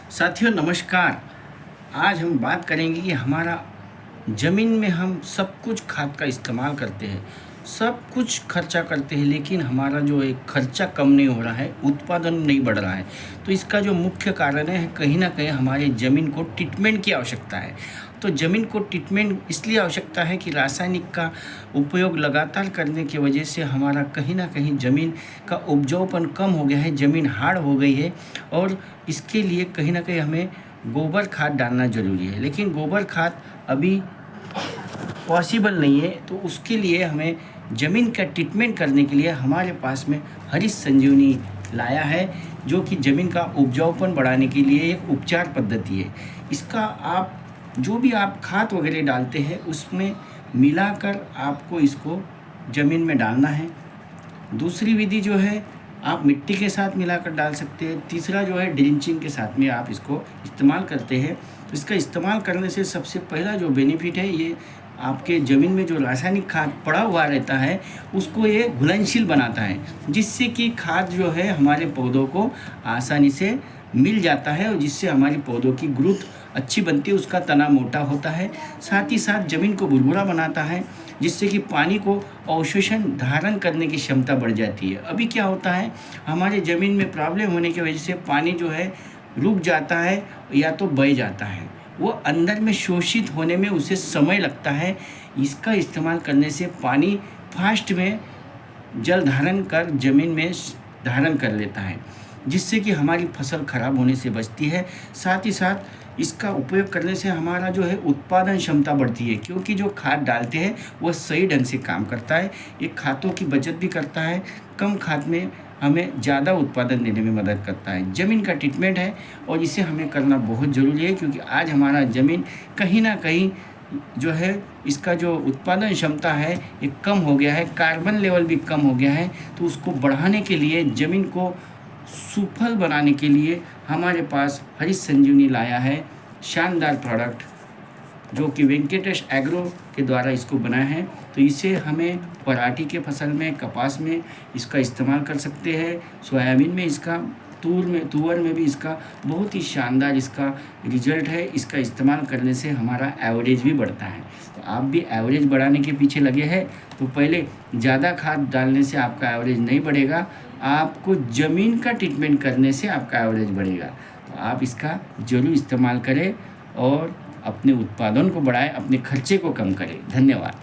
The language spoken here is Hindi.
साथियों नमस्कार। आज हम बात करेंगे कि हमारा ज़मीन में हम सब कुछ खाद का इस्तेमाल करते हैं, सब कुछ खर्चा करते हैं, लेकिन हमारा जो है खर्चा कम नहीं हो रहा है, उत्पादन नहीं बढ़ रहा है। तो इसका जो मुख्य कारण है कहीं ना कहीं हमारे ज़मीन को ट्रीटमेंट की आवश्यकता है। तो ज़मीन को ट्रीटमेंट इसलिए आवश्यकता है कि रासायनिक का उपयोग लगातार करने की वजह से हमारा कहीं ना कहीं ज़मीन का उपजाऊपन कम हो गया है, ज़मीन हार्ड हो गई है। और इसके लिए कहीं ना कहीं हमें गोबर खाद डालना ज़रूरी है, लेकिन गोबर खाद अभी पॉसिबल नहीं है। तो उसके लिए हमें ज़मीन का ट्रीटमेंट करने के लिए हमारे पास में हरीश संजीवनी लाया है, जो कि ज़मीन का उपजाऊपन बढ़ाने के लिए एक उपचार पद्धति है। इसका आप जो भी आप खाद वगैरह डालते हैं उसमें मिलाकर आपको इसको ज़मीन में डालना है। दूसरी विधि जो है आप मिट्टी के साथ मिलाकर डाल सकते हैं। तीसरा जो है ड्रिंचिंग के साथ में आप इसको इस्तेमाल करते हैं। तो इसका इस्तेमाल करने से सबसे पहला जो बेनिफिट है, ये आपके ज़मीन में जो रासायनिक खाद पड़ा हुआ रहता है उसको ये घुलनशील बनाता है, जिससे कि खाद जो है हमारे पौधों को आसानी से मिल जाता है और जिससे हमारी पौधों की ग्रोथ अच्छी बनती है, उसका तना मोटा होता है। साथ ही साथ ज़मीन को भुरभुरा बनाता है, जिससे कि पानी को अवशोषण धारण करने की क्षमता बढ़ जाती है। अभी क्या होता है, हमारे ज़मीन में प्रॉब्लम होने की वजह से पानी जो है रुक जाता है या तो बह जाता है, वो अंदर में शोषित होने में उसे समय लगता है। इसका इस्तेमाल करने से पानी फास्ट में जल धारण कर ज़मीन में धारण कर लेता है, जिससे कि हमारी फसल खराब होने से बचती है। साथ ही साथ इसका उपयोग करने से हमारा जो है उत्पादन क्षमता बढ़ती है, क्योंकि जो खाद डालते हैं वह सही ढंग से काम करता है। ये खादों की बचत भी करता है, कम खाद में हमें ज़्यादा उत्पादन देने में मदद करता है। ज़मीन का ट्रीटमेंट है और इसे हमें करना बहुत ज़रूरी है, क्योंकि आज हमारा ज़मीन कहीं ना कहीं जो है इसका जो उत्पादन क्षमता है ये कम हो गया है, कार्बन लेवल भी कम हो गया है। तो उसको बढ़ाने के लिए, ज़मीन को सुफल बनाने के लिए हमारे पास हरीश संजीवनी लाया है शानदार प्रोडक्ट, जो कि वेंकटेश एग्रो के द्वारा इसको बनाया है। तो इसे हमें पराठी के फसल में, कपास में इसका इस्तेमाल कर सकते हैं, सोयाबीन में इसका, तुअर में भी इसका बहुत ही शानदार इसका रिजल्ट है। इसका इस्तेमाल करने से हमारा एवरेज भी बढ़ता है। तो आप भी एवरेज बढ़ाने के पीछे लगे हैं, तो पहले ज़्यादा खाद डालने से आपका एवरेज नहीं बढ़ेगा, आपको ज़मीन का ट्रीटमेंट करने से आपका एवरेज बढ़ेगा। तो आप इसका ज़रूर इस्तेमाल करें और अपने उत्पादन को बढ़ाएं, अपने खर्चे को कम करें। धन्यवाद।